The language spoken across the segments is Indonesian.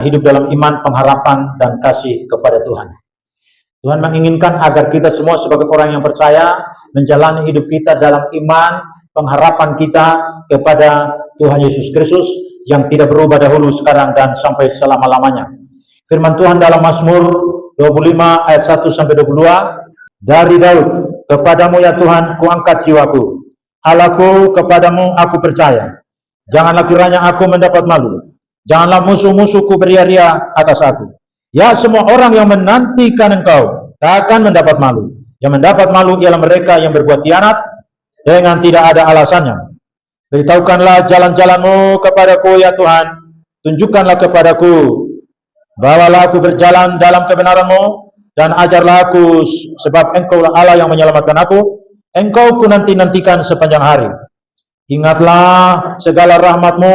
hidup dalam iman, pengharapan, dan kasih kepada Tuhan. Tuhan menginginkan agar kita semua sebagai orang yang percaya menjalani hidup kita dalam iman, pengharapan kita kepada Tuhan Yesus Kristus yang tidak berubah dahulu, sekarang, dan sampai selama-lamanya. Firman Tuhan dalam Mazmur 25 ayat 1 sampai 22, dari Daud, kepadamu ya Tuhan kuangkat jiwaku, Allahku kepadamu aku percaya. Janganlah kiranya aku mendapat malu, janganlah musuh-musuhku beria-ria atas aku. Ya, semua orang yang menantikan engkau tak akan mendapat malu. Yang mendapat malu ialah mereka yang berbuat khianat dengan tidak ada alasannya. Beritahukanlah jalan-jalanmu kepadaku ya Tuhan, tunjukkanlah kepadaku, bawalah aku berjalan dalam kebenaranmu, dan ajarlah aku, sebab engkau Allah yang menyelamatkan aku. Engkau ku nanti-nantikan sepanjang hari. Ingatlah segala rahmatmu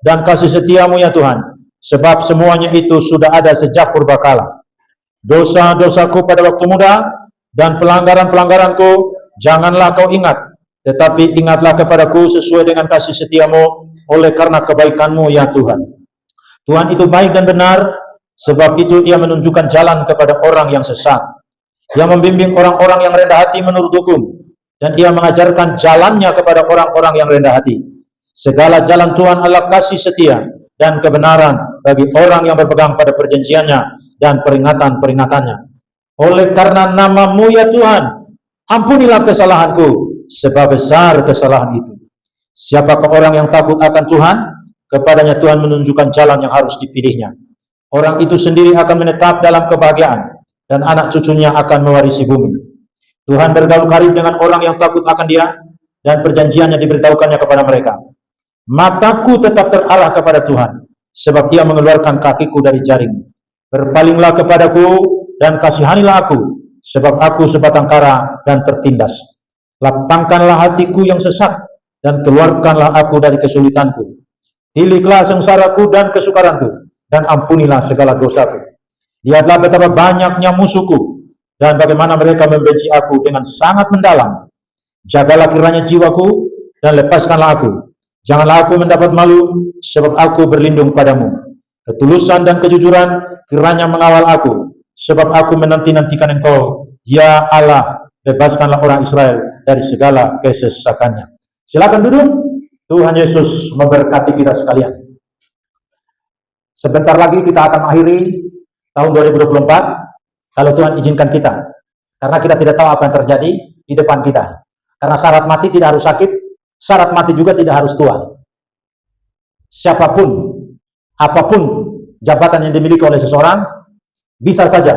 dan kasih setiamu ya Tuhan, sebab semuanya itu sudah ada sejak purbakala. Dosa-dosaku pada waktu muda dan pelanggaran-pelanggaranku janganlah kau ingat, tetapi ingatlah kepadaku sesuai dengan kasih setiamu oleh karena kebaikanmu ya Tuhan. Tuhan itu baik dan benar, sebab itu ia menunjukkan jalan kepada orang yang sesat. Ia membimbing orang-orang yang rendah hati menurut hukum, dan ia mengajarkan jalannya kepada orang-orang yang rendah hati. Segala jalan Tuhan adalah kasih setia dan kebenaran bagi orang yang berpegang pada perjanjiannya dan peringatan-peringatannya. Oleh karena namamu ya Tuhan, ampunilah kesalahanku, sebab besar kesalahan itu. Siapakah orang yang takut akan Tuhan? Kepadanya Tuhan menunjukkan jalan yang harus dipilihnya. Orang itu sendiri akan menetap dalam kebahagiaan, dan anak cucunya akan mewarisi bumi. Tuhan bergaul karib dengan orang yang takut akan Dia, dan perjanjiannya diberitahukannya kepada mereka. Mataku tetap terarah kepada Tuhan, sebab Dia mengeluarkan kakiku dari jaring. Berpalinglah kepadaku dan kasihanilah aku, sebab aku sebatang kara dan tertindas. Lapangkanlah hatiku yang sesat, dan keluarkanlah aku dari kesulitanku. Tiliklah sengsaraku dan kesukaranku, dan ampunilah segala dosaku. Lihatlah betapa banyaknya musuhku, dan bagaimana mereka membenci aku dengan sangat mendalam. Jagalah kiranya jiwaku, dan lepaskanlah aku. Janganlah aku mendapat malu, sebab aku berlindung padamu. Ketulusan dan kejujuran kiranya mengawal aku, sebab aku menanti-nantikan engkau. Ya Allah, bebaskanlah orang Israel dari segala kesesakannya. Silakan duduk. Tuhan Yesus memberkati kita sekalian. Sebentar lagi kita akan mengakhiri tahun 2024. Kalau Tuhan izinkan kita, karena kita tidak tahu apa yang terjadi di depan kita. Karena syarat mati tidak harus sakit, syarat mati juga tidak harus tua. Siapapun, apapun jabatan yang dimiliki oleh seseorang, bisa saja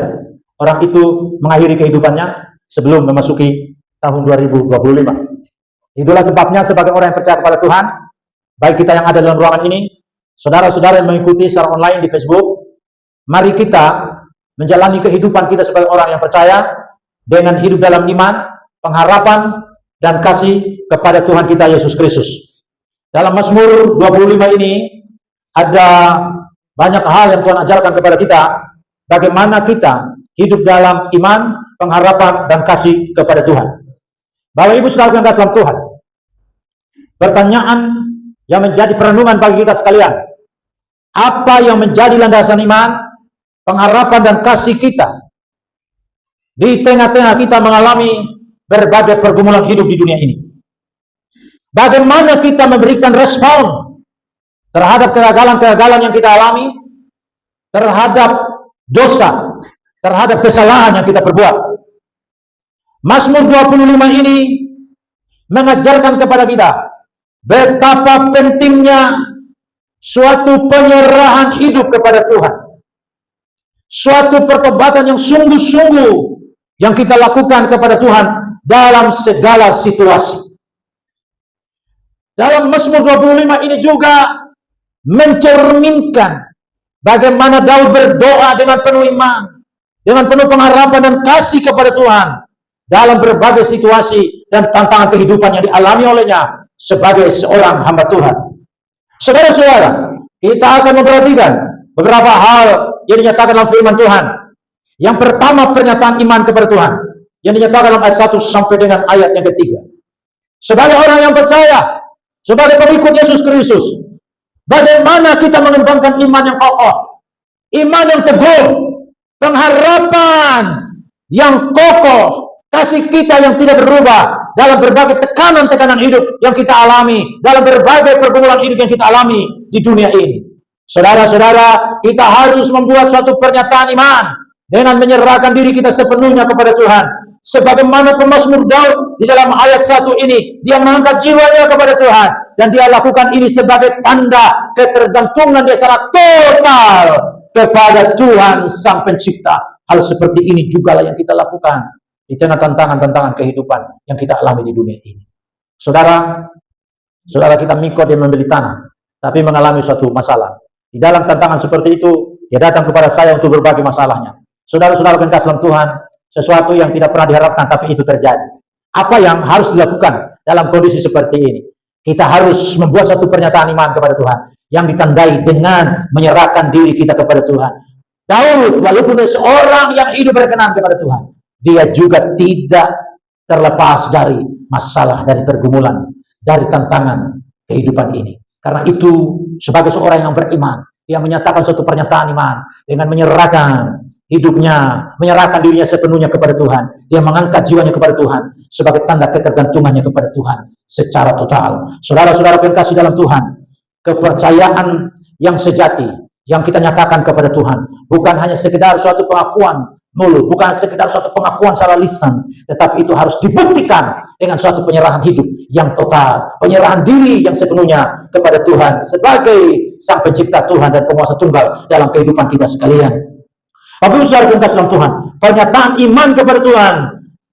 orang itu mengakhiri kehidupannya sebelum memasuki tahun 2025. Itulah sebabnya sebagai orang yang percaya kepada Tuhan, baik kita yang ada dalam ruangan ini, saudara-saudara yang mengikuti secara online di Facebook, mari kita menjalani kehidupan kita sebagai orang yang percaya dengan hidup dalam iman, pengharapan, dan kasih kepada Tuhan kita Yesus Kristus. Dalam Mazmur 25 ini ada banyak hal yang Tuhan ajarkan kepada kita, bagaimana kita hidup dalam iman, pengharapan, dan kasih kepada Tuhan. Bapak Ibu saudara yang kasih dalam Tuhan, pertanyaan yang menjadi perenungan bagi kita sekalian, apa yang menjadi landasan iman, pengharapan, dan kasih kita di tengah-tengah kita mengalami berbagai pergumulan hidup di dunia ini? Bagaimana kita memberikan respon terhadap kegagalan-kegagalan yang kita alami, terhadap dosa, terhadap kesalahan yang kita perbuat? Mazmur 25 ini mengajarkan kepada kita betapa pentingnya suatu penyerahan hidup kepada Tuhan. Suatu pertobatan yang sungguh-sungguh yang kita lakukan kepada Tuhan dalam segala situasi. Dalam Mazmur 25 ini juga mencerminkan bagaimana Daud berdoa dengan penuh iman, dengan penuh pengharapan dan kasih kepada Tuhan dalam berbagai situasi dan tantangan kehidupan yang dialami olehnya sebagai seorang hamba Tuhan. Saudara-saudara, kita akan memperhatikan beberapa hal yang dinyatakan dalam firman Tuhan. Yang pertama, pernyataan iman kepada Tuhan yang dinyatakan dalam ayat 1 sampai dengan ayat yang ketiga. Sebagai orang yang percaya, sebagai pengikut Yesus Kristus, bagaimana kita mengembangkan iman yang kokoh? iman yang teguh, pengharapan yang kokoh, kasih kita yang tidak berubah dalam berbagai tekanan-tekanan hidup yang kita alami, dalam berbagai pergumulan hidup yang kita alami di dunia ini. Saudara-saudara, kita harus membuat suatu pernyataan iman dengan menyerahkan diri kita sepenuhnya kepada Tuhan. Sebagaimana pemazmur Daud di dalam ayat 1 ini, dia mengangkat jiwanya kepada Tuhan dan dia lakukan ini sebagai tanda ketergantungan dia secara total kepada Tuhan Sang Pencipta. Hal seperti ini juga lah yang kita lakukan di tengah tantangan-tantangan kehidupan yang kita alami di dunia ini. Saudara kita mikot yang membeli tanah, tapi mengalami suatu masalah. Di dalam tantangan seperti itu, dia datang kepada saya untuk berbagi masalahnya. Saudara-saudara yang kasih dalam Tuhan, sesuatu yang tidak pernah diharapkan, tapi itu terjadi. Apa yang harus dilakukan dalam kondisi seperti ini? Kita harus membuat satu pernyataan iman kepada Tuhan, yang ditandai dengan menyerahkan diri kita kepada Tuhan. Daud, walaupun seorang yang hidup berkenan kepada Tuhan, dia juga tidak terlepas dari masalah, dari pergumulan, dari tantangan kehidupan ini. Karena itu, sebagai seorang yang beriman, dia menyatakan suatu pernyataan iman dengan menyerahkan hidupnya, menyerahkan dirinya sepenuhnya kepada Tuhan. Dia mengangkat jiwanya kepada Tuhan sebagai tanda ketergantungannya kepada Tuhan secara total. Saudara-saudara yang kasih dalam Tuhan, kepercayaan yang sejati yang kita nyatakan kepada Tuhan bukan hanya sekedar suatu pengakuan mulut, bukan sekedar suatu pengakuan secara lisan, tetapi itu harus dibuktikan dengan suatu penyerahan hidup yang total, penyerahan diri yang sepenuhnya kepada Tuhan sebagai Sang Pencipta Tuhan dan Penguasa Tunggal dalam kehidupan kita sekalian. Bapak Ibu Saudara yang kasih dalam Tuhan, pernyataan iman kepada Tuhan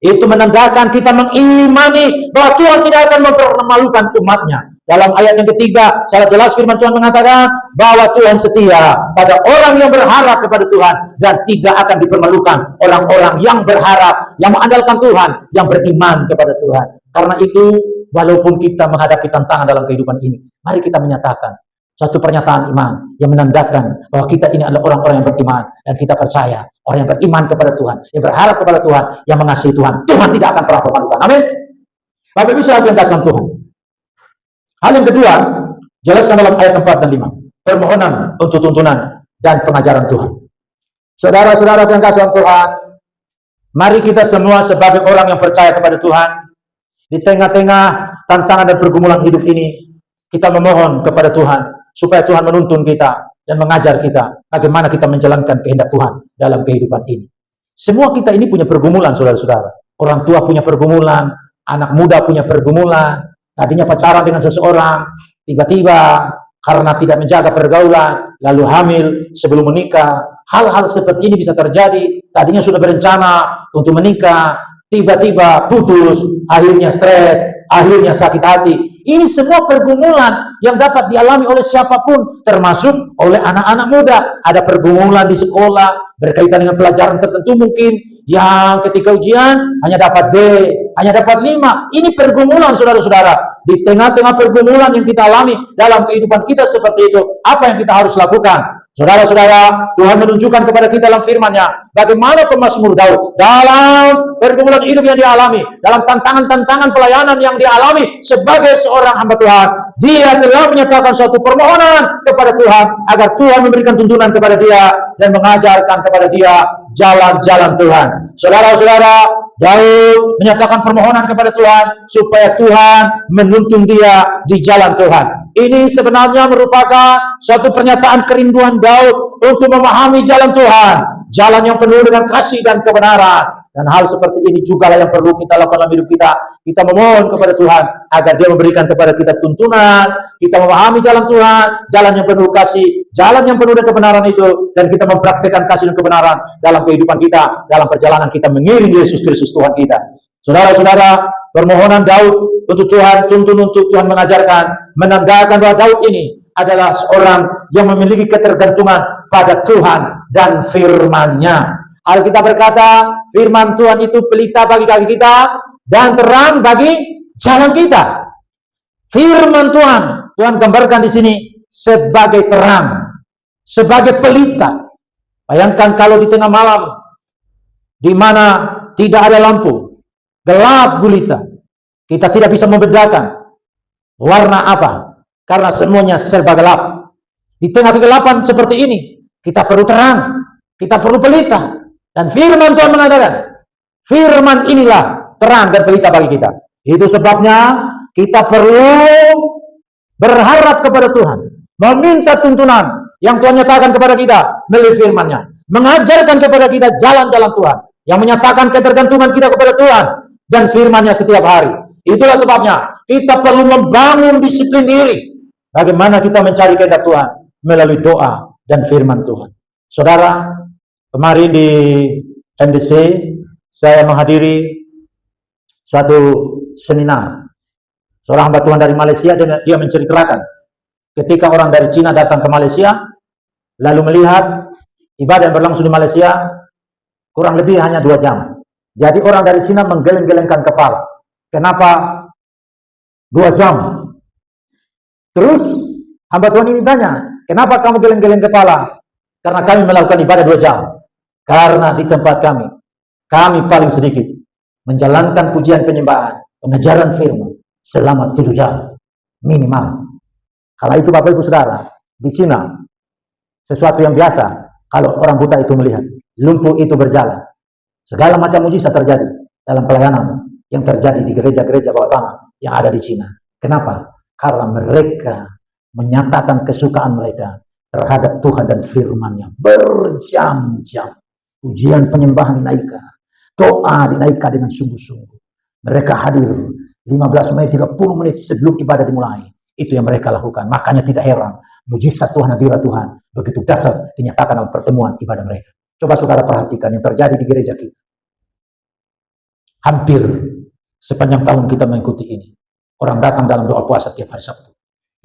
itu menandakan kita mengimani bahwa Tuhan tidak akan mempermalukan umatnya. Dalam ayat yang ketiga, sangat jelas firman Tuhan mengatakan bahwa Tuhan setia pada orang yang berharap kepada Tuhan dan tidak akan dipermalukan orang-orang yang berharap, yang mengandalkan Tuhan, yang beriman kepada Tuhan. Karena itu, walaupun kita menghadapi tantangan dalam kehidupan ini, mari kita menyatakan suatu pernyataan iman yang menandakan bahwa kita ini adalah orang-orang yang beriman dan kita percaya orang yang beriman kepada Tuhan, yang berharap kepada Tuhan, yang mengasihi Tuhan. Tuhan tidak akan pernah mempermalukan. Amin. Bapak Ibu Saudara yang kasih Tuhan. Hal yang kedua, jelaskan dalam ayat 4 dan 5. Permohonan untuk tuntunan dan pengajaran Tuhan. Saudara-saudara yang kasih Tuhan, mari kita semua sebagai orang yang percaya kepada Tuhan, di tengah-tengah tantangan dan pergumulan hidup ini, kita memohon kepada Tuhan, supaya Tuhan menuntun kita dan mengajar kita bagaimana kita menjalankan kehendak Tuhan dalam kehidupan ini. Semua kita ini punya pergumulan, saudara-saudara. Orang tua punya pergumulan, anak muda punya pergumulan. Tadinya pacaran dengan seseorang, tiba-tiba karena tidak menjaga pergaulan, lalu hamil sebelum menikah. Hal-hal seperti ini bisa terjadi. Tadinya sudah berencana untuk menikah, tiba-tiba putus, akhirnya stres, akhirnya sakit hati. Ini semua pergumulan yang dapat dialami oleh siapapun, termasuk oleh anak-anak muda. Ada pergumulan di sekolah, berkaitan dengan pelajaran tertentu mungkin, yang ketika ujian hanya dapat D, hanya dapat 5. Ini pergumulan, saudara-saudara. Di tengah-tengah pergumulan yang kita alami dalam kehidupan kita seperti itu, apa yang kita harus lakukan? Saudara-saudara, Tuhan menunjukkan kepada kita dalam firman-Nya bagaimana pemazmur Daud dalam pergumulan hidup yang dialami, dalam tantangan-tantangan pelayanan yang dialami sebagai seorang hamba Tuhan. Dia telah menyatakan suatu permohonan kepada Tuhan agar Tuhan memberikan tuntunan kepada dia dan mengajarkan kepada dia jalan-jalan Tuhan. Saudara-saudara, Daud menyatakan permohonan kepada Tuhan supaya Tuhan menuntun dia di jalan Tuhan. Ini sebenarnya merupakan suatu pernyataan kerinduan Daud untuk memahami jalan Tuhan, jalan yang penuh dengan kasih dan kebenaran. Dan hal seperti ini juga yang perlu kita lakukan dalam hidup kita. Kita memohon kepada Tuhan agar Dia memberikan kepada kita tuntunan, kita memahami jalan Tuhan, jalan yang penuh kasih, jalan yang penuh dengan kebenaran itu, dan kita mempraktikkan kasih dan kebenaran dalam kehidupan kita, dalam perjalanan kita mengiring Yesus Kristus Tuhan kita. Saudara-saudara, permohonan Daud untuk Tuhan, tuntun untuk Tuhan mengajarkan, menandakan bahwa Daud ini adalah seorang yang memiliki ketergantungan pada Tuhan dan firman-Nya. Alkitab berkata, firman Tuhan itu pelita bagi kaki kita dan terang bagi jalan kita. Firman Tuhan, Tuhan gambarkan di sini sebagai terang, sebagai pelita. Bayangkan kalau di tengah malam, di mana tidak ada lampu, gelap gulita, kita tidak bisa membedakan warna apa, karena semuanya serba gelap. Di tengah kegelapan seperti ini, Kita perlu terang, kita perlu pelita. Dan firman Tuhan mengatakan, firman inilah terang dan pelita bagi kita. Itu sebabnya kita perlu berharap kepada Tuhan, meminta tuntunan yang Tuhan nyatakan kepada kita melalui firman-Nya, mengajarkan kepada kita jalan-jalan Tuhan, yang menyatakan ketergantungan kita kepada Tuhan dan firman-Nya setiap hari. Itulah sebabnya kita perlu membangun disiplin diri. Bagaimana kita mencari kehendak Tuhan melalui doa dan firman Tuhan. Saudara, kemarin di MDC saya menghadiri suatu seminar. Seorang hamba Tuhan dari Malaysia, dia menceritakan ketika orang dari Cina datang ke Malaysia, lalu melihat ibadah yang berlangsung di Malaysia, kurang lebih hanya 2 jam. Jadi orang dari Cina menggeleng-gelengkan kepala. Kenapa 2 jam? Terus hamba Tuhan ini tanya, kenapa kamu geleng-geleng kepala? Karena kami melakukan ibadah 2 jam. Karena di tempat kami paling sedikit menjalankan pujian penyembahan, pengajaran firman selama 7 jam minimal. Kalau itu Bapak Ibu Saudara, di Cina sesuatu yang biasa kalau orang buta itu melihat, lumpuh itu berjalan. Segala macam mujizat terjadi dalam pelayanan yang terjadi di gereja-gereja bawah tanah yang ada di Cina. Kenapa? Karena mereka menyatakan kesukaan mereka terhadap Tuhan dan firman-Nya berjam-jam. Pujian penyembahan dinaikkan, doa dinaikkan dengan sungguh-sungguh. Mereka hadir 15 menit, 30 menit sebelum ibadah dimulai. Itu yang mereka lakukan. Makanya tidak heran mujizat Tuhan, hadirat Tuhan begitu dahsyat dinyatakan dalam pertemuan ibadah mereka. Coba saudara perhatikan yang terjadi di gereja kita. Hampir sepanjang tahun kita mengikuti ini, orang datang dalam doa puasa tiap hari Sabtu.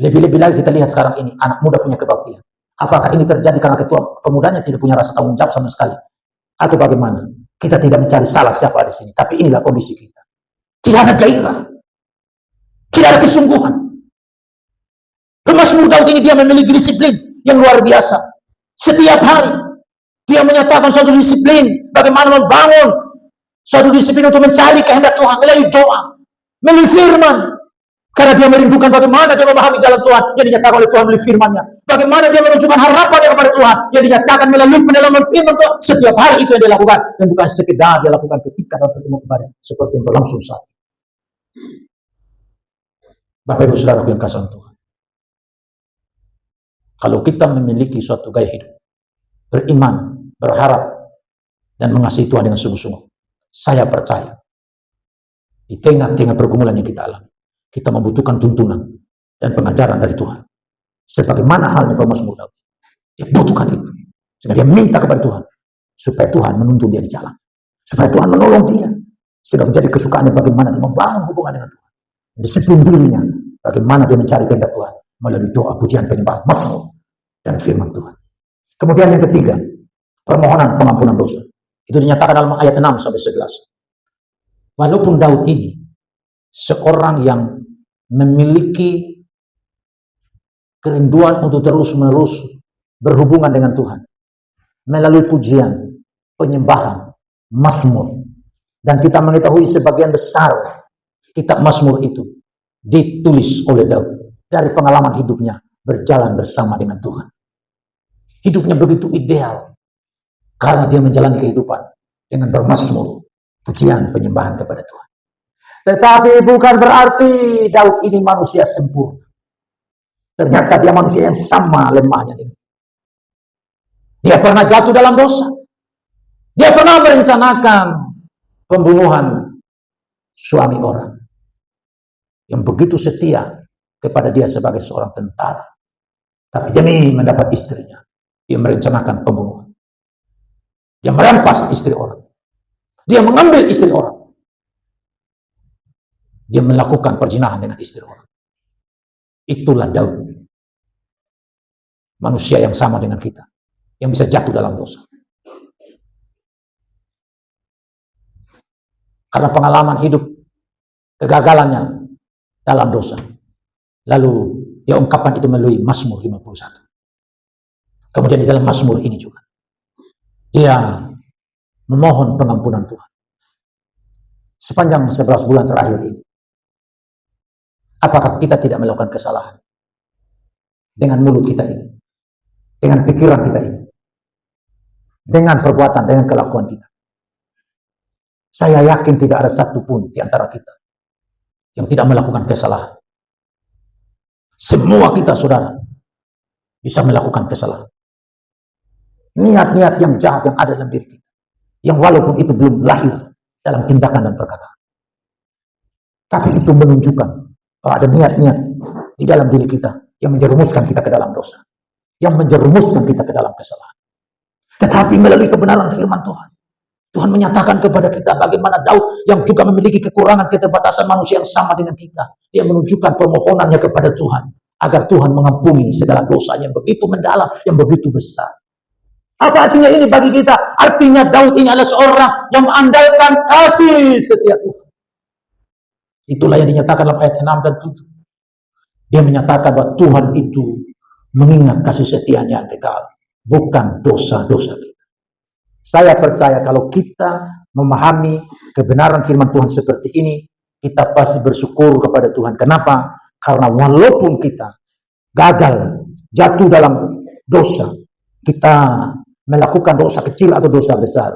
Lebih-lebih lagi kita lihat sekarang ini, anak muda punya kebaktian. Apakah ini terjadi karena ketua pemudanya tidak punya rasa tanggung jawab sama sekali? Atau bagaimana? Kita tidak mencari salah siapa di sini, tapi inilah kondisi kita. Tidak ada gairah, tidak ada kesungguhan. Pemazmur Daud ini dia memiliki disiplin yang luar biasa. Setiap hari dia menyatakan suatu disiplin bagaimana membangun suatu disiplin untuk mencari kehendak Tuhan melalui doa, melalui firman. Karena dia merindukan bagaimana dia memahami jalan Tuhan yang dinyatakan oleh Tuhan melalui firman-Nya. Bagaimana dia menunjukkan harapannya kepada Tuhan yang dinyatakan melalui pendalaman firman Tuhan. Setiap hari itu yang dia lakukan. Dan bukan sekedar dia lakukan ketika dalam pertemuan ibadah seperti yang berlangsung saat ini. Bapak Ibu Saudara yang kasih Tuhan. Kalau kita memiliki suatu gaya hidup, beriman, berharap, dan mengasihi Tuhan dengan sungguh-sungguh, saya percaya di tengah-tengah pergumulan yang kita alami, kita membutuhkan tuntunan dan pengajaran dari Tuhan. Sebagaimana halnya pemazmur Daud, dia butuhkan itu. Sehingga dia minta kepada Tuhan, supaya Tuhan menuntun dia di jalan. Supaya Tuhan menolong dia. Sehingga menjadi kesukaannya bagaimana dia membangun hubungan dengan Tuhan. Disiplin dirinya, bagaimana dia mencari kehendak Tuhan melalui doa, pujian, penyembahan, mazmur, dan firman Tuhan. Kemudian yang ketiga, permohonan pengampunan dosa. Itu dinyatakan dalam ayat 6 sampai 11. Walaupun Daud ini seorang yang memiliki kerinduan untuk terus-menerus berhubungan dengan Tuhan melalui pujian, penyembahan, mazmur, dan kita mengetahui sebagian besar kitab mazmur itu ditulis oleh Daud dari pengalaman hidupnya berjalan bersama dengan Tuhan. Hidupnya begitu ideal karena dia menjalani kehidupan dengan bermazmur, pujian, penyembahan kepada Tuhan. Tetapi bukan berarti Daud ini manusia sempurna. Ternyata dia manusia yang sama lemahnya ini. Dia pernah jatuh dalam dosa. Dia pernah merencanakan pembunuhan suami orang yang begitu setia kepada dia sebagai seorang tentara. Tapi demi mendapat istrinya, dia merencanakan pembunuhan. Dia merampas istri orang. Dia mengambil istri orang. Dia melakukan perzinahan dengan istri orang. Itulah Daud. Manusia yang sama dengan kita. Yang bisa jatuh dalam dosa. Karena pengalaman hidup, kegagalannya dalam dosa. Lalu dia ungkapkan itu melalui Mazmur 51. Kemudian di dalam Mazmur ini juga, dia memohon pengampunan Tuhan. Sepanjang 11 bulan terakhir ini, apakah kita tidak melakukan kesalahan dengan mulut kita ini, dengan pikiran kita ini, dengan perbuatan, dengan kelakuan kita. Saya yakin tidak ada satupun di antara kita yang tidak melakukan kesalahan. Semua kita, saudara, bisa melakukan kesalahan. Niat-niat yang jahat yang ada dalam diri kita, yang walaupun itu belum lahir dalam tindakan dan perkataan, tapi itu menunjukkan bahwa ada niat-niat di dalam diri kita yang menjerumuskan kita ke dalam dosa, yang menjerumuskan kita ke dalam kesalahan. Tetapi melalui kebenaran firman Tuhan, Tuhan menyatakan kepada kita bagaimana Daud yang juga memiliki kekurangan, keterbatasan manusia yang sama dengan kita. Dia menunjukkan permohonannya kepada Tuhan agar Tuhan mengampuni segala dosanya yang begitu mendalam, yang begitu besar. Apa artinya ini bagi kita? Artinya Daud ini adalah seorang yang mengandalkan kasih setia Tuhan. Itulah yang dinyatakan dalam ayat 6 dan 7. Dia menyatakan bahwa Tuhan itu mengingat kasih setianya yang kekal, bukan dosa-dosa kita. Saya percaya kalau kita memahami kebenaran firman Tuhan seperti ini, kita pasti bersyukur kepada Tuhan. Kenapa? Karena walaupun kita gagal, jatuh dalam dosa, kita melakukan dosa kecil atau dosa besar,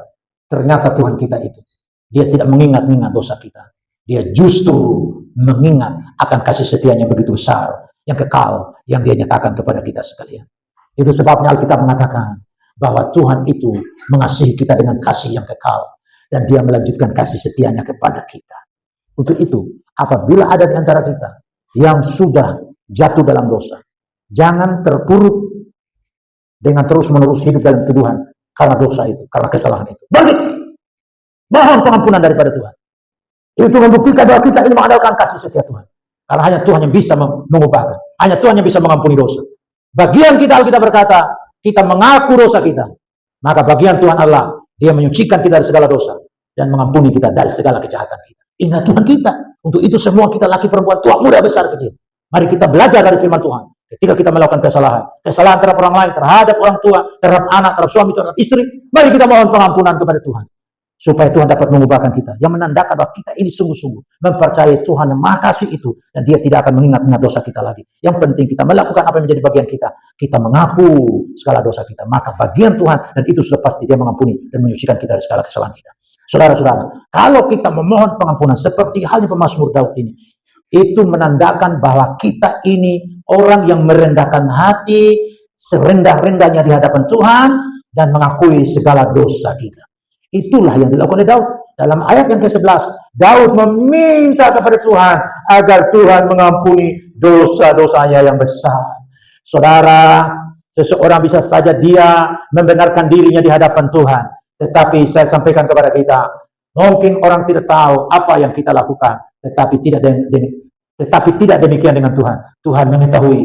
ternyata Tuhan kita itu, Dia tidak mengingat-ingat dosa kita. Dia justru mengingat akan kasih setianya begitu besar, yang kekal, yang Dia nyatakan kepada kita sekalian. Itu sebabnya Alkitab mengatakan bahwa Tuhan itu mengasihi kita dengan kasih yang kekal, dan Dia melanjutkan kasih setianya kepada kita. Untuk itu, apabila ada di antara kita yang sudah jatuh dalam dosa, jangan terpuruk dengan terus-menerus hidup dalam tuduhan karena dosa itu, karena kesalahan itu. Balik, mohon pengampunan daripada Tuhan. Itu membuktikan bahwa kita ini mengandalkan kasih setia Tuhan. Karena hanya Tuhan yang bisa mengubahkan, hanya Tuhan yang bisa mengampuni dosa. Bagian kita, Alkitab berkata, kita mengaku dosa kita, maka bagian Tuhan Allah, Dia menyucikan kita dari segala dosa dan mengampuni kita dari segala kejahatan kita. Ingat Tuhan kita. Untuk itu semua kita laki perempuan, tua muda besar kecil, mari kita belajar dari firman Tuhan. Ketika kita melakukan kesalahan terhadap orang lain, terhadap orang tua, terhadap anak, terhadap suami, terhadap istri, mari kita mohon pengampunan kepada Tuhan, supaya Tuhan dapat mengubahkan kita, yang menandakan bahwa kita ini sungguh-sungguh mempercayai Tuhan yang Maha Kasih itu, dan Dia tidak akan mengingat-ingat dosa kita lagi. Yang penting kita melakukan apa yang menjadi bagian kita, kita mengaku segala dosa kita, maka bagian Tuhan, dan itu sudah pasti Dia mengampuni dan menyucikan kita dari segala kesalahan kita. Saudara-saudara, kalau kita memohon pengampunan seperti halnya pemazmur Daud ini, itu menandakan bahwa kita ini orang yang merendahkan hati, serendah-rendahnya di hadapan Tuhan, dan mengakui segala dosa kita. Itulah yang dilakukan oleh Daud. Dalam ayat yang ke-11, Daud meminta kepada Tuhan agar Tuhan mengampuni dosa-dosanya yang besar. Saudara, seseorang bisa saja dia membenarkan dirinya di hadapan Tuhan, tetapi saya sampaikan kepada kita, mungkin orang tidak tahu apa yang kita lakukan, tetapi tidak demikian dengan Tuhan. Tuhan mengetahui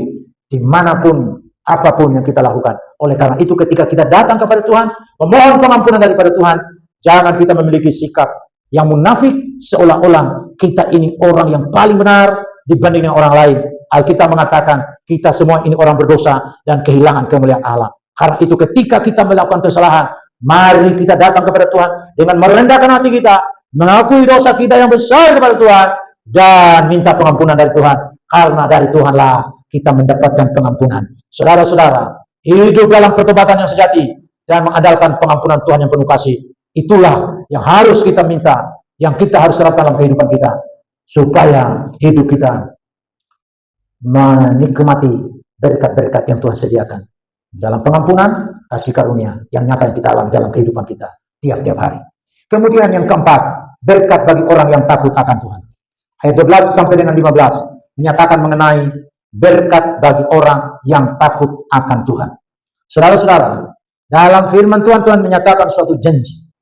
dimanapun, apapun yang kita lakukan. Oleh karena itu, ketika kita datang kepada Tuhan, memohon pengampunan daripada Tuhan, jangan kita memiliki sikap yang munafik, seolah-olah kita ini orang yang paling benar dibanding dengan orang lain. Alkitab mengatakan, kita semua ini orang berdosa dan kehilangan kemuliaan Allah. Karena itu, ketika kita melakukan kesalahan, mari kita datang kepada Tuhan dengan merendahkan hati kita, mengakui dosa kita yang besar kepada Tuhan, dan minta pengampunan dari Tuhan. Karena dari Tuhanlah kita mendapatkan pengampunan. Saudara-saudara, hidup dalam pertobatan yang sejati dan mengandalkan pengampunan Tuhan yang penuh kasih, itulah yang harus kita minta, yang kita harus serapkan dalam kehidupan kita, supaya hidup kita menikmati berkat-berkat yang Tuhan sediakan dalam pengampunan, kasih karunia yang nyata yang kita alami dalam kehidupan kita tiap-tiap hari. Kemudian yang keempat, berkat bagi orang yang takut akan Tuhan. Ayat 12 sampai dengan 15 menyatakan mengenai berkat bagi orang yang takut akan Tuhan. Saudara-saudara, dalam firman Tuhan, Tuhan menyatakan suatu janji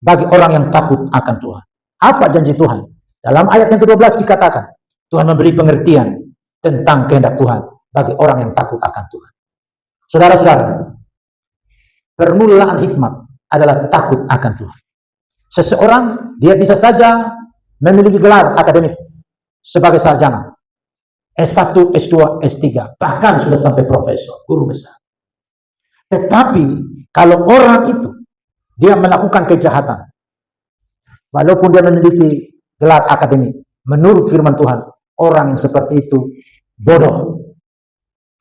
bagi orang yang takut akan Tuhan. Apa janji Tuhan? Dalam ayat yang ke-12 dikatakan, Tuhan memberi pengertian tentang kehendak Tuhan bagi orang yang takut akan Tuhan. Saudara-saudara, permulaan hikmat adalah takut akan Tuhan. Seseorang, dia bisa saja memiliki gelar akademik sebagai sarjana, S1, S2, S3, bahkan sudah sampai profesor, guru besar. Tetapi kalau orang itu dia melakukan kejahatan, walaupun dia memiliki gelar akademik, menurut firman Tuhan, orang yang seperti itu bodoh.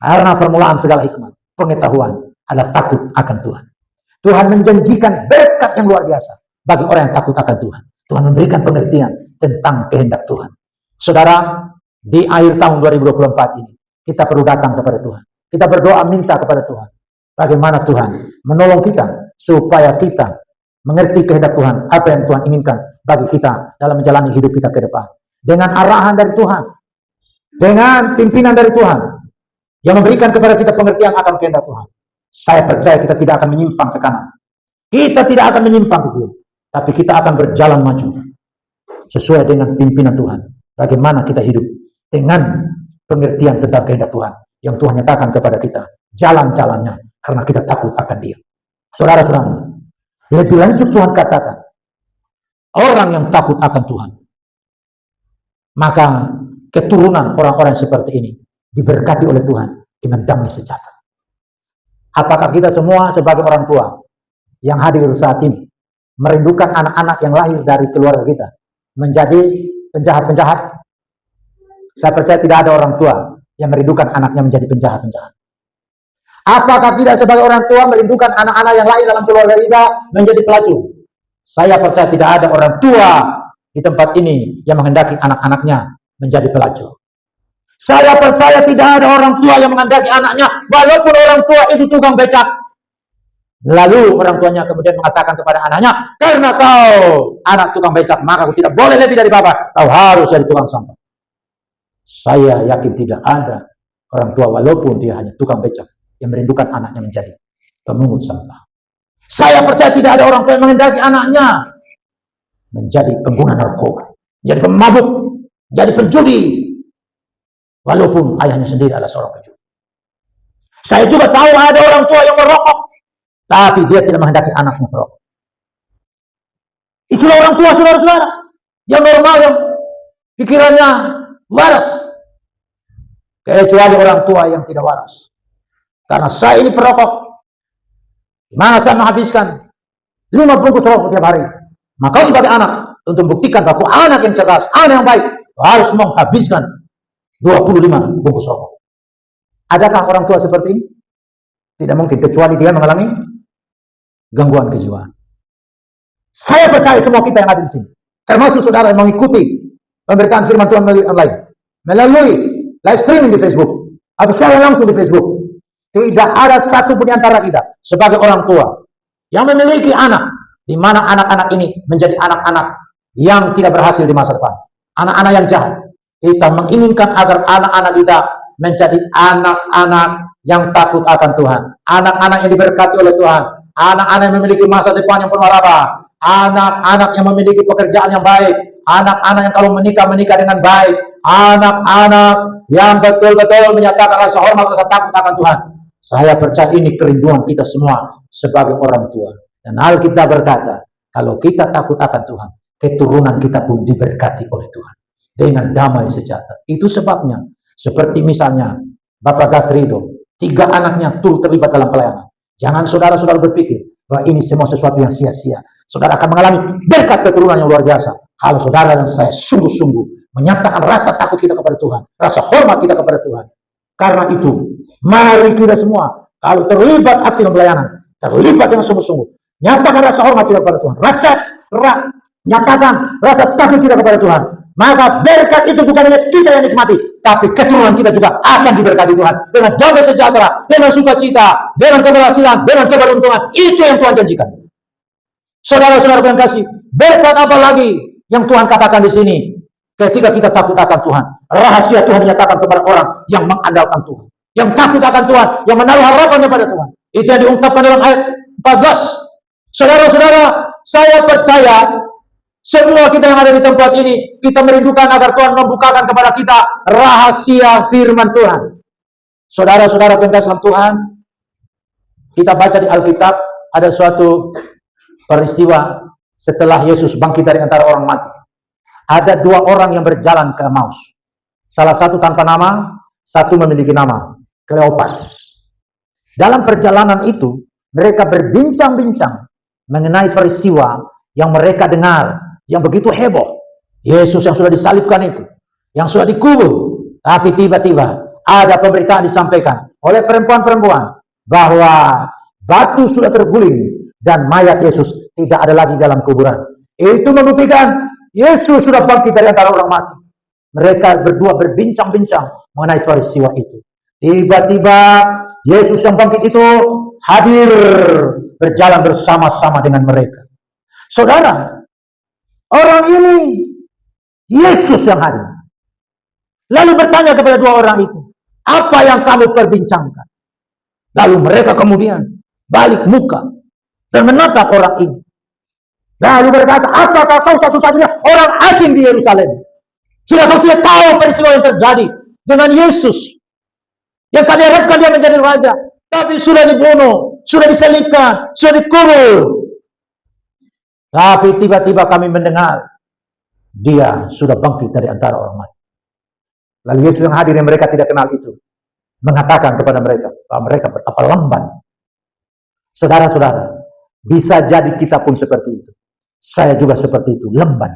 Karena permulaan segala hikmat, pengetahuan adalah takut akan Tuhan. Tuhan menjanjikan berkat yang luar biasa bagi orang yang takut akan Tuhan. Tuhan memberikan pengertian tentang kehendak Tuhan. Saudara, di akhir tahun 2024 ini, kita perlu datang kepada Tuhan. Kita berdoa minta kepada Tuhan. Bagaimana Tuhan menolong kita supaya kita mengerti kehendak Tuhan, apa yang Tuhan inginkan bagi kita dalam menjalani hidup kita ke depan. Dengan arahan dari Tuhan, dengan pimpinan dari Tuhan, yang memberikan kepada kita pengertian akan kehendak Tuhan. Saya percaya kita tidak akan menyimpang ke kanan. Kita tidak akan menyimpang ke kiri. Tapi kita akan berjalan maju. Sesuai dengan pimpinan Tuhan. Bagaimana kita hidup dengan pengertian tentang kehendak Tuhan. Yang Tuhan nyatakan kepada kita. Jalan-jalannya. Karena kita takut akan Dia. Saudara-saudara. Lebih lanjut Tuhan katakan. Orang yang takut akan Tuhan. Maka keturunan orang-orang seperti ini. Diberkati oleh Tuhan. Dengan damai sejahtera. Apakah kita semua sebagai orang tua yang hadir saat ini merindukan anak-anak yang lahir dari keluarga kita menjadi penjahat-penjahat? Saya percaya tidak ada orang tua yang merindukan anaknya menjadi penjahat-penjahat. Apakah kita sebagai orang tua merindukan anak-anak yang lahir dalam keluarga kita menjadi pelacur? Saya percaya tidak ada orang tua di tempat ini yang menghendaki anak-anaknya menjadi pelacur. Saya percaya tidak ada orang tua yang menghendaki anaknya, walaupun orang tua itu tukang becak. Lalu orang tuanya kemudian mengatakan kepada anaknya, karena kau anak tukang becak, maka kau tidak boleh lebih dari bapak, kau harus jadi tukang sampah. Saya yakin tidak ada orang tua, walaupun dia hanya tukang becak, yang merindukan anaknya menjadi pemungut sampah. Saya percaya tidak ada orang tua yang menghendaki anaknya menjadi pengguna narkoba, menjadi pemabuk, menjadi penjudi. Walaupun ayahnya sendiri adalah seorang penjudi. Saya juga tahu ada orang tua yang merokok, tapi dia tidak menghendaki anaknya merokok. Itulah orang tua, saudara-saudara, yang normal, yang pikirannya waras. Kecuali orang tua yang tidak waras. Karena saya ini perokok, di mana saya menghabiskan 5 bungkus rokok tiap hari. Maka sebagai anak, untuk membuktikan bahwa anak yang cerdas, anak yang baik, harus menghabiskan 25 bungkus rokok. Adakah orang tua seperti ini? Tidak mungkin, kecuali dia mengalami gangguan kejiwaan. Saya percaya semua kita yang ada di sini, termasuk saudara yang mengikuti pemberitaan firman Tuhan melalui online, melalui live streaming di Facebook, atau secara langsung di Facebook. Tidak ada satu pun di antara kita sebagai orang tua yang memiliki anak, di mana anak-anak ini menjadi anak-anak yang tidak berhasil di masa depan, anak-anak yang jahat. Kita menginginkan agar anak-anak kita menjadi anak-anak yang takut akan Tuhan, anak-anak yang diberkati oleh Tuhan, anak-anak yang memiliki masa depan yang penuh harapan, anak-anak yang memiliki pekerjaan yang baik, anak-anak yang kalau menikah dengan baik, anak-anak yang betul-betul menyatakan rasa hormat, rasa takut akan Tuhan. Saya percaya ini kerinduan kita semua sebagai orang tua. Dan Alkitab berkata, kalau kita takut akan Tuhan, keturunan kita pun diberkati oleh Tuhan dengan damai sejahtera. Itu sebabnya, seperti misalnya Bapak Gatrido, 3 anaknya turut terlibat dalam pelayanan. Jangan saudara-saudara berpikir bahwa ini semua sesuatu yang sia-sia. Saudara akan mengalami berkat keturunan yang luar biasa kalau saudara dan saya sungguh-sungguh menyatakan rasa takut kita kepada Tuhan, rasa hormat kita kepada Tuhan. Karena itu, mari kita semua kalau terlibat aktif dalam pelayanan, terlibat dengan sungguh-sungguh, nyatakan rasa hormat kita kepada Tuhan, nyatakan rasa takut kita kepada Tuhan. Maka berkat itu bukan hanya kita yang nikmati, tapi keturunan kita juga akan diberkati Tuhan dengan damai sejahtera, dengan sukacita, dengan keberhasilan, dengan keberuntungan. Itu yang Tuhan janjikan. Saudara-saudara yang kasih, berkat apa lagi yang Tuhan katakan di sini? Ketika kita takut akan Tuhan, rahasia Tuhan dinyatakan kepada orang yang mengandalkan Tuhan, yang takut akan Tuhan, yang menaruh harapannya pada Tuhan. Itu yang diungkapkan dalam ayat 14. Saudara-saudara, saya percaya semua kita yang ada di tempat ini, kita merindukan agar Tuhan membukakan kepada kita rahasia firman Tuhan. Saudara-saudara pengasih Tuhan, kita baca di Alkitab ada suatu peristiwa setelah Yesus bangkit dari antara orang mati. Ada 2 orang yang berjalan ke Emmaus. Salah satu tanpa nama, satu memiliki nama, Kleopas. Dalam perjalanan itu, mereka berbincang-bincang mengenai peristiwa yang mereka dengar, yang begitu heboh. Yesus yang sudah disalibkan itu, yang sudah dikubur. Tapi tiba-tiba ada pemberitaan disampaikan oleh perempuan-perempuan bahwa batu sudah terguling dan mayat Yesus tidak ada lagi dalam kuburan. Itu membuktikan Yesus sudah bangkit dari antara orang mati. Mereka berdua berbincang-bincang mengenai peristiwa itu. Tiba-tiba Yesus yang bangkit itu hadir, berjalan bersama-sama dengan mereka. Saudara, orang ini Yesus yang hadir. Lalu bertanya kepada dua orang itu, apa yang kamu perbincangkan? Lalu mereka kemudian balik muka dan menatap orang ini. Lalu berkata, apakah kau satu-satunya orang asing di Yerusalem? Sudah kau tidak tahu peristiwa yang terjadi dengan Yesus, yang kami harapkan dia menjadi raja, tapi sudah dibunuh, sudah diselipkan, sudah dikubur. Tapi tiba-tiba kami mendengar dia sudah bangkit dari antara orang mati. Lalu Yesus yang hadir yang mereka tidak kenal itu mengatakan kepada mereka bahwa mereka betapa lamban. Saudara-saudara, bisa jadi kita pun seperti itu. Saya juga seperti itu, lamban,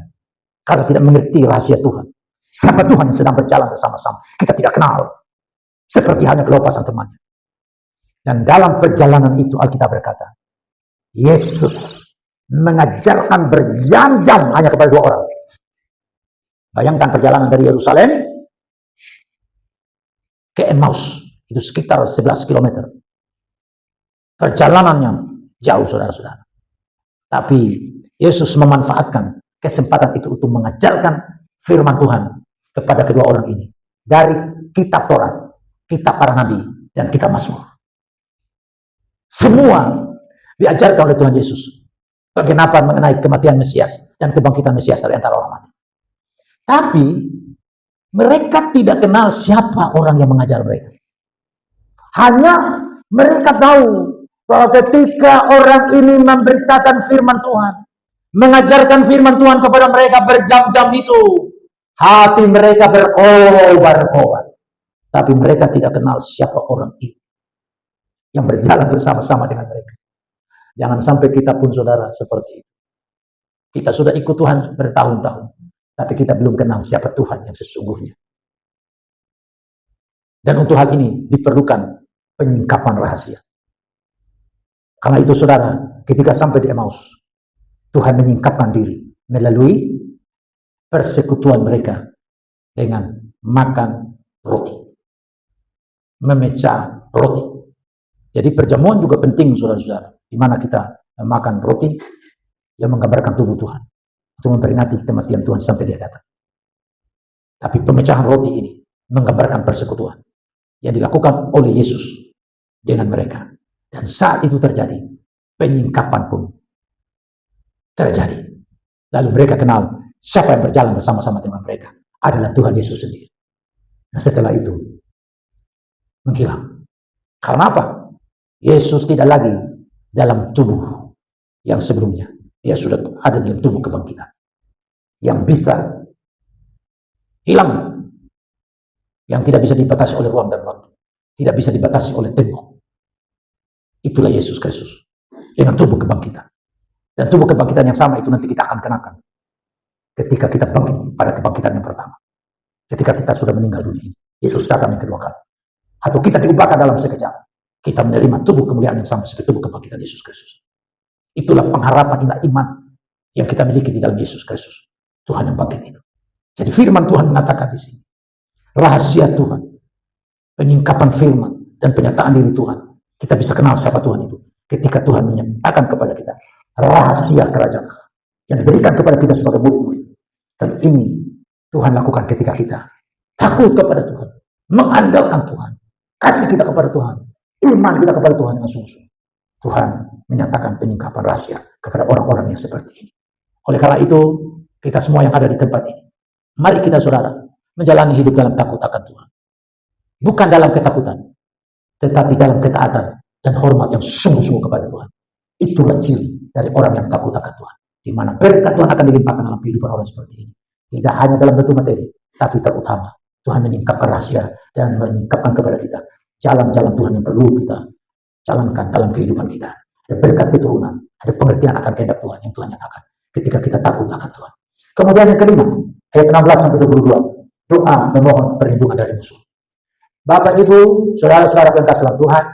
karena tidak mengerti rahasia Tuhan. Siapa Tuhan yang sedang berjalan bersama-sama, kita tidak kenal. Seperti hanya kelopasan temannya. Dan dalam perjalanan itu Alkitab berkata, Yesus mengajarkan berjam-jam hanya kepada dua orang. Bayangkan perjalanan dari Yerusalem ke Emmaus, itu sekitar 11 km. Perjalanannya jauh, saudara-saudara. Tapi Yesus memanfaatkan kesempatan itu untuk mengajarkan firman Tuhan kepada kedua orang ini. Dari kitab Taurat, kitab para nabi, dan kitab Mazmur. Semua diajarkan oleh Tuhan Yesus. Bagaimana mengenai kematian Mesias dan kebangkitan Mesias dari antara orang mati. Tapi mereka tidak kenal siapa orang yang mengajar mereka. Hanya mereka tahu bahwa ketika orang ini memberitakan firman Tuhan, mengajarkan firman Tuhan kepada mereka berjam-jam itu, hati mereka berkobar-kobar. Tapi mereka tidak kenal siapa orang itu yang berjalan bersama-sama dengan mereka. Jangan sampai kita pun, saudara, seperti itu. Kita sudah ikut Tuhan bertahun-tahun, tapi kita belum kenal siapa Tuhan yang sesungguhnya. Dan untuk hal ini diperlukan penyingkapan rahasia. Karena itu, saudara, ketika sampai di Emmaus, Tuhan menyingkapkan diri melalui persekutuan mereka dengan makan roti, memecah roti. Jadi perjamuan juga penting, saudara-saudara, di mana kita makan roti yang menggambarkan tubuh Tuhan untuk memperingati kematian Tuhan sampai dia datang. Tapi pemecahan roti ini menggambarkan persekutuan yang dilakukan oleh Yesus dengan mereka. Dan saat itu terjadi, penyingkapan pun terjadi. Lalu mereka kenal siapa yang berjalan bersama-sama dengan mereka adalah Tuhan Yesus sendiri. Nah, setelah itu menghilang. Karena apa? Yesus tidak lagi dalam tubuh yang sebelumnya. Dia sudah ada dalam tubuh kebangkitan yang bisa hilang, yang tidak bisa dibatasi oleh ruang dan waktu, tidak bisa dibatasi oleh tembok. Itulah Yesus Kristus dengan tubuh kebangkitan. Dan tubuh kebangkitan yang sama itu nanti kita akan kenakan ketika kita bangkit pada kebangkitan yang pertama. Ketika kita sudah meninggal dunia ini, Yesus datang yang kedua kali. Atau kita diubahkan dalam sekejap, kita menerima tubuh kemuliaan yang sama seperti tubuh kebangkitan Yesus Kristus. Itulah pengharapan, inilah iman yang kita miliki di dalam Yesus Kristus, Tuhan yang bangkit itu. Jadi firman Tuhan mengatakan di sini, rahasia Tuhan, penyingkapan firman dan penyataan diri Tuhan. Kita bisa kenal siapa Tuhan itu ketika Tuhan menyatakan kepada kita rahasia kerajaan Allah yang diberikan kepada kita sebagai murid-murid. Dan ini Tuhan lakukan ketika kita takut kepada Tuhan, mengandalkan Tuhan, kasih kita kepada Tuhan, iman kita kepada Tuhan dengan sungguh-sungguh. Tuhan menyatakan penyingkapan rahasia kepada orang-orang yang seperti ini. Oleh karena itu, kita semua yang ada di tempat ini, mari kita, saudara, menjalani hidup dalam takut akan Tuhan. Bukan dalam ketakutan, tetapi dalam ketaatan dan hormat yang sungguh-sungguh kepada Tuhan. Itulah ciri dari orang yang takut akan Tuhan. Di mana berkat Tuhan akan dilimpahkan dalam kehidupan orang seperti ini. Tidak hanya dalam bentuk materi, tapi terutama Tuhan menyingkapkan rahasia dan menyingkapkan kepada kita jalan-jalan Tuhan yang perlu kita jalankan dalam kehidupan kita. Ada berkat keturunan, ada pengertian akan kehendak Tuhan yang Tuhan nyatakan ketika kita takut akan Tuhan. Kemudian yang kelima, ayat 16-22, doa memohon perlindungan dari musuh. Bapak, Ibu, saudara-saudara yang kasih dalam Tuhan,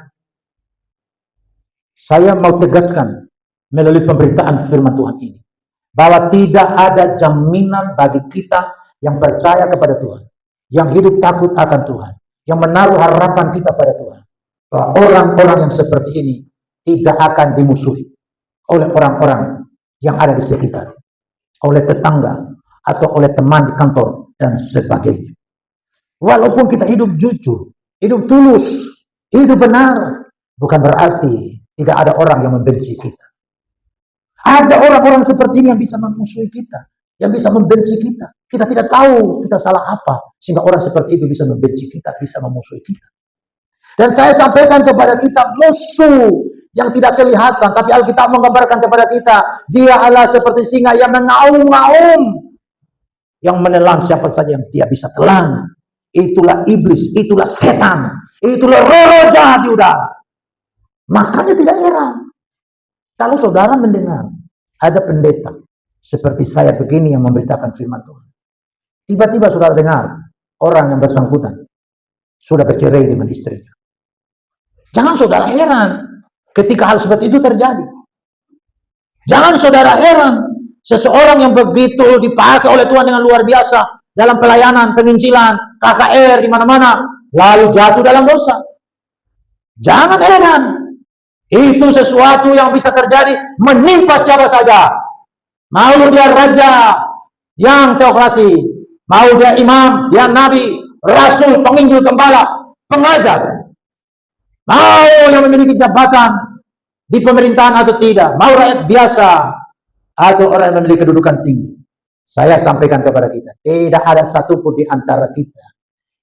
saya mau tegaskan melalui pemberitaan firman Tuhan ini. Bahwa tidak ada jaminan bagi kita yang percaya kepada Tuhan, yang hidup takut akan Tuhan, yang menaruh harapan kita pada Tuhan, bahwa orang-orang yang seperti ini tidak akan dimusuhi oleh orang-orang yang ada di sekitar, oleh tetangga, atau oleh teman di kantor, dan sebagainya. Walaupun kita hidup jujur, hidup tulus, hidup benar, bukan berarti tidak ada orang yang membenci kita. Ada orang-orang seperti ini yang bisa memusuhi kita, yang bisa membenci kita. Kita tidak tahu kita salah apa, sehingga orang seperti itu bisa membenci kita, bisa memusuhi kita. Dan saya sampaikan kepada kita, musuh yang tidak kelihatan, tapi Alkitab menggambarkan kepada kita, dia adalah seperti singa yang mengaum-ngaum, yang menelan siapa saja yang dia bisa telan. Itulah iblis, itulah setan, itulah roh jahat di udara. Makanya tidak heran kalau saudara mendengar ada pendeta seperti saya begini yang memberitakan firman Tuhan. Tiba-tiba saudara dengar orang yang bersangkutan sudah bercerai dengan istrinya. Jangan saudara heran ketika hal seperti itu terjadi. Jangan saudara heran seseorang yang begitu dipakai oleh Tuhan dengan luar biasa dalam pelayanan, penginjilan, KKR di mana-mana, lalu jatuh dalam dosa. Jangan heran. Itu sesuatu yang bisa terjadi menimpa siapa saja. Mau dia raja yang teokrasi, mau dia imam, dia nabi, rasul, penginjil, gembala, pengajar, mau yang memiliki jabatan di pemerintahan atau tidak, mau rakyat biasa atau orang yang memiliki kedudukan tinggi. Saya sampaikan kepada kita, tidak ada satupun di antara kita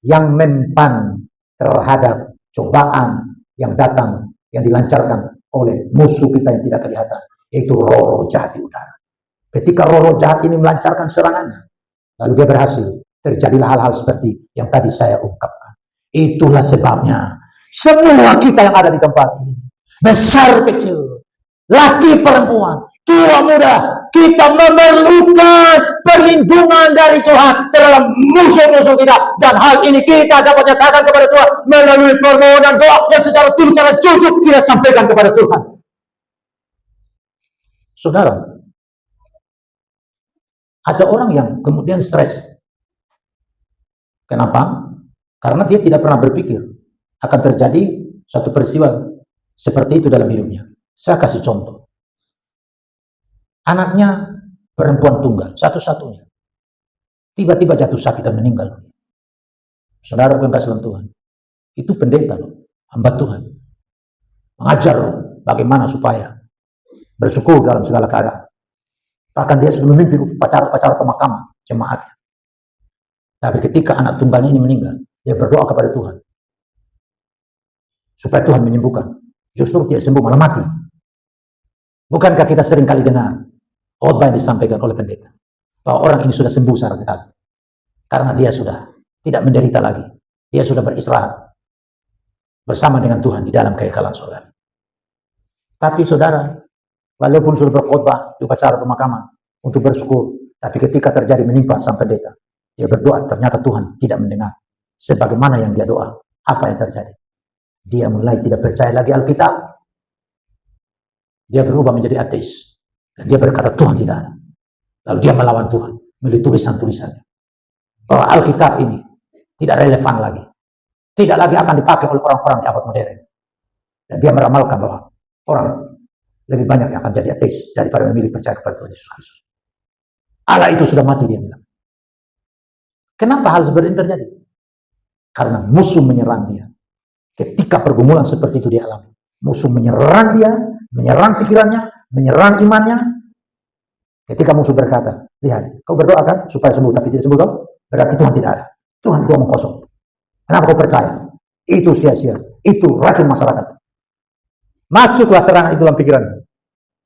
yang mempan terhadap cobaan yang datang, yang dilancarkan oleh musuh kita yang tidak kelihatan, yaitu roh jahat di udara. Ketika roh jahat ini melancarkan serangannya, lalu dia berhasil, terjadilah hal-hal seperti yang tadi saya ungkapkan. Itulah sebabnya semua kita yang ada di tempat ini, besar kecil, laki perempuan, tua muda, kita memerlukan perlindungan dari Tuhan terhadap musuh-musuh kita. Dan hal ini kita dapat nyatakan kepada Tuhan melalui permohonan doa yang secara tulus, secara jujur kita sampaikan kepada Tuhan. Saudara, ada orang yang kemudian stres. Kenapa? Karena dia tidak pernah berpikir akan terjadi satu peristiwa seperti itu dalam hidupnya. Saya kasih contoh. Anaknya perempuan tunggal, satu-satunya. Tiba-tiba jatuh sakit dan meninggal. Saudara yang kasih dalam Tuhan. Itu pendeta loh, hamba Tuhan. Mengajar bagaimana supaya bersyukur dalam segala keadaan. Bahkan dia sudah memimpin upacara-upacara pemakaman jemaatnya. Tapi ketika anak tunggalnya ini meninggal, dia berdoa kepada Tuhan. Supaya Tuhan menyembuhkan. Justru tidak sembuh, malah mati. Bukankah kita sering kali dengar khotbah yang disampaikan oleh pendeta bahwa orang ini sudah sembuh secara kekal karena dia sudah tidak menderita lagi, dia sudah beristirahat bersama dengan Tuhan di dalam kekekalan surga. Tapi saudara, walaupun sudah berkhotbah di upacara pemakaman untuk bersyukur, tapi ketika terjadi menimpa sang pendeta, dia berdoa, ternyata Tuhan tidak mendengar sebagaimana yang dia doa. Apa yang terjadi? Dia mulai tidak percaya lagi Alkitab. Dia berubah menjadi ateis. Dan dia berkata Tuhan tidak ada. Lalu dia melawan Tuhan melalui tulisan-tulisannya. Bahwa Alkitab ini tidak relevan lagi. Tidak lagi akan dipakai oleh orang-orang di abad modern. Dan dia meramalkan bahwa orang lebih banyak yang akan jadi ateis daripada memilih percaya kepada Tuhan Yesus Kristus. Allah itu sudah mati, dia bilang. Kenapa hal seperti ini terjadi? Karena musuh menyerang dia. Ketika pergumulan seperti itu dia alami. Musuh menyerang dia, menyerang pikirannya, menyerang imannya. Ketika musuh berkata, lihat, kau berdoa kan supaya sembuh, tapi tidak sembuh kau, berarti Tuhan tidak ada. Tuhan itu omong kosong. Kenapa kau percaya? Itu sia-sia. Itu racun masyarakat. Masuklah serangan itu dalam pikirannya.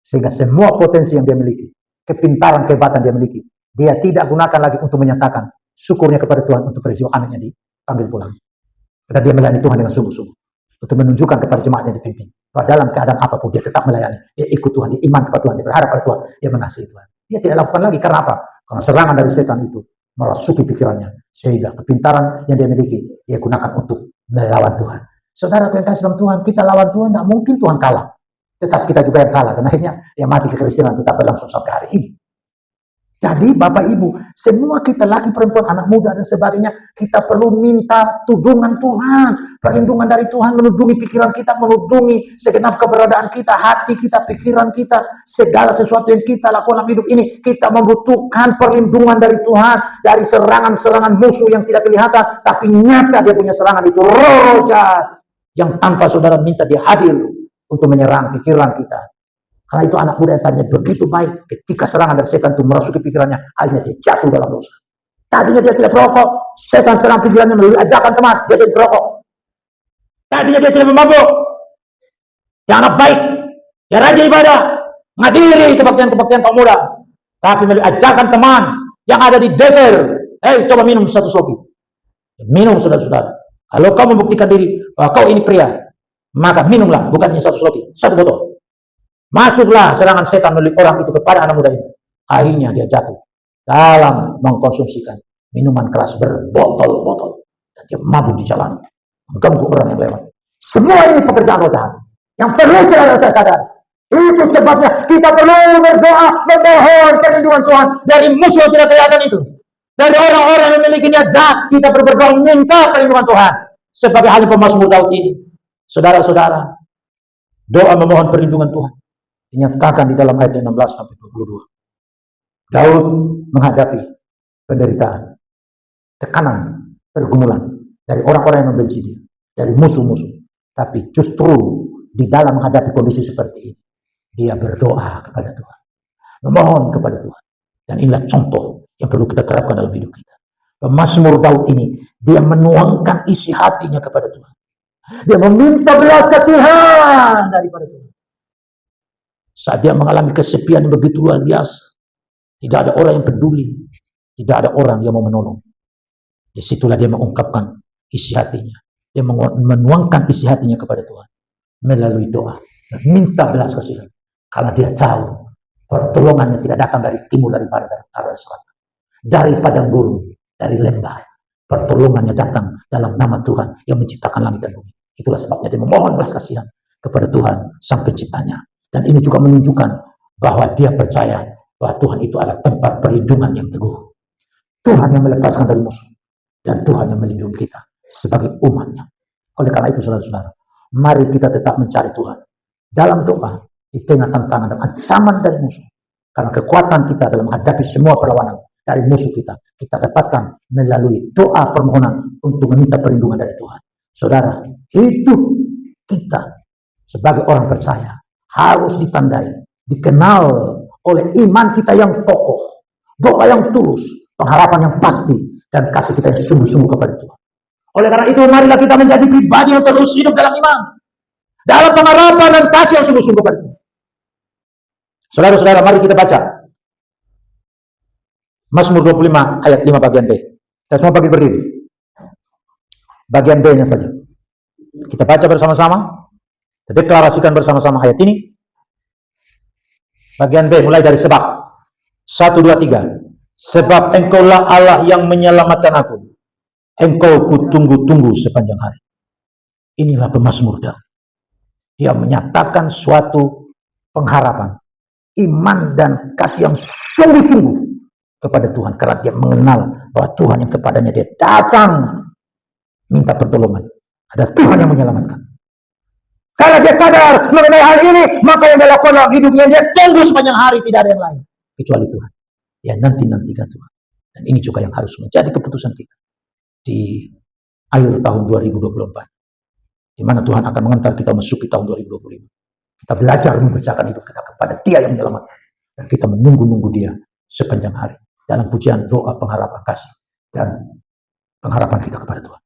Sehingga semua potensi yang dia miliki, kepintaran, kehebatan dia miliki, dia tidak gunakan lagi untuk menyatakan syukurnya kepada Tuhan untuk peristiwa anaknya dipanggil pulang. Karena dia melayani Tuhan dengan sungguh-sungguh. Untuk menunjukkan kepada jemaatnya dipimpin. Bahwa dalam keadaan apapun dia tetap melayani. Dia ikut Tuhan, dia iman kepada Tuhan, dia berharap kepada Tuhan, dia mengasihi Tuhan. Dia tidak lakukan lagi, karena apa? Karena serangan dari setan itu merasuki pikirannya. Sehingga kepintaran yang dia miliki, dia gunakan untuk melawan Tuhan. Saudara yang kasih dalam Tuhan, kita lawan Tuhan, tidak mungkin Tuhan kalah. tetap kita juga yang kalah. Dan akhirnya yang mati kekristenan tetap berlangsung sampai hari ini. Jadi Bapak Ibu, semua kita laki perempuan, anak muda dan sebagainya, kita perlu minta tudungan Tuhan, perlindungan dari Tuhan, menudungi pikiran kita, menudungi segenap keberadaan kita, hati kita, pikiran kita, segala sesuatu yang kita lakukan dalam hidup ini, kita membutuhkan perlindungan dari Tuhan, dari serangan-serangan musuh yang tidak kelihatan, tapi nyata dia punya serangan itu, roh jahat, yang tanpa saudara minta dia hadir untuk menyerang pikiran kita. Karena itu anak muda yang tadinya begitu baik, ketika serangan dari setan itu merasuki pikirannya, akhirnya dia jatuh dalam dosa. Tadinya dia tidak perokok, setan serang pikirannya melalui ajakan teman, dia jadi perokok. Tadinya dia tidak memabuk, dia anak baik, dia rajin ibadah, menghadiri kebaktian-kebaktian kaum muda. Tapi melalui ajakan teman yang ada di deker, coba minum satu sloki. Minum saudara-saudara. Kalau kau membuktikan diri bahwa kau ini pria, maka minumlah, bukannya satu sloki, satu botol. Masuklah serangan setan melalui orang itu kepada anak muda ini. Akhirnya dia jatuh dalam mengkonsumsikan minuman keras berbotol-botol. Dan dia mabuk di jalan, mengganggu orang yang lewat. Semua ini pekerjaan roh jahat. Yang perlu saya sadar. Itu sebabnya kita perlu berdoa, memohon perlindungan Tuhan dari musuh yang tidak kelihatan itu. Dari orang-orang yang memiliki niat jahat, kita perlu berdoa minta perlindungan Tuhan. Sebagai halnya pemazmur Daud ini. Saudara-saudara, doa memohon perlindungan Tuhan dinyatakan di dalam ayat 16 sampai 22. Daud menghadapi penderitaan, tekanan, pergumulan dari orang-orang yang membenci dia, dari musuh-musuh. Tapi justru di dalam menghadapi kondisi seperti ini, dia berdoa kepada Tuhan, memohon kepada Tuhan. Dan inilah contoh yang perlu kita terapkan dalam hidup kita. Pemazmur Daud ini, dia menuangkan isi hatinya kepada Tuhan. Dia meminta belas kasihan daripada Tuhan. Saat dia mengalami kesepian yang begitu luar biasa, tidak ada orang yang peduli, tidak ada orang yang mau menolong. Disitulah dia mengungkapkan isi hatinya. Dia menuangkan isi hatinya kepada Tuhan melalui doa dan minta belas kasihan. Karena dia tahu pertolongannya tidak datang dari timur, dari barat, dari utara, dari selatan, dari padang gurun, dari lembah. Pertolongannya datang dalam nama Tuhan yang menciptakan langit dan bumi. Itulah sebabnya dia memohon belas kasihan kepada Tuhan sang penciptanya. Dan ini juga menunjukkan bahwa dia percaya bahwa Tuhan itu adalah tempat perlindungan yang teguh. Tuhan yang melepaskan dari musuh. Dan Tuhan yang melindungi kita sebagai umatnya. Oleh karena itu saudara-saudara, mari kita tetap mencari Tuhan dalam doa di tengah tantangan dan ancaman dari musuh. Karena kekuatan kita dalam menghadapi semua perlawanan dari musuh kita dapatkan melalui doa permohonan untuk meminta perlindungan dari Tuhan. Saudara, hidup kita sebagai orang percaya harus ditandai, dikenal oleh iman kita yang kokoh, doa yang tulus, pengharapan yang pasti, dan kasih kita yang sungguh-sungguh kepada Tuhan. Oleh karena itu, marilah kita menjadi pribadi yang terus hidup dalam iman, dalam pengharapan dan kasih yang sungguh-sungguh kepada Tuhan. Saudara-saudara, mari kita baca Mazmur 25 ayat 5 bagian B. Kita semua bagi berdiri. Bagian B-nya saja. Kita baca bersama-sama. Kita deklarasikan bersama-sama ayat ini. Bagian B mulai dari sebab. 1, 2, 3. Sebab engkaulah Allah yang menyelamatkan aku. Engkau kutunggu-tunggu sepanjang hari. Inilah pemazmur Daud. Dia menyatakan suatu pengharapan, iman dan kasih yang sungguh-sungguh kepada Tuhan. Karena dia mengenal bahwa Tuhan yang kepadanya dia datang minta pertolongan. Ada Tuhan yang menyelamatkan. Kalau dia sadar mengenai hal ini, maka yang dia lakukan dalam hidupnya, dia tunggu sepanjang hari, tidak ada yang lain kecuali Tuhan. Dia nanti-nantikan Tuhan. Dan ini juga yang harus menjadi keputusan kita di akhir tahun 2024. Di mana Tuhan akan mengantar kita masuki tahun 2025. Kita belajar mempercayakan hidup kita kepada Dia yang menyelamatkan. Dan kita menunggu-nunggu Dia sepanjang hari. Dalam pujian, doa, pengharapan, kasih. Dan pengharapan kita kepada Tuhan.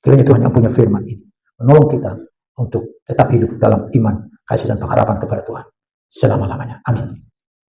Kiranya Tuhan yang punya firman ini menolong kita untuk tetap hidup dalam iman, kasih dan pengharapan kepada Tuhan selama-lamanya. Amin.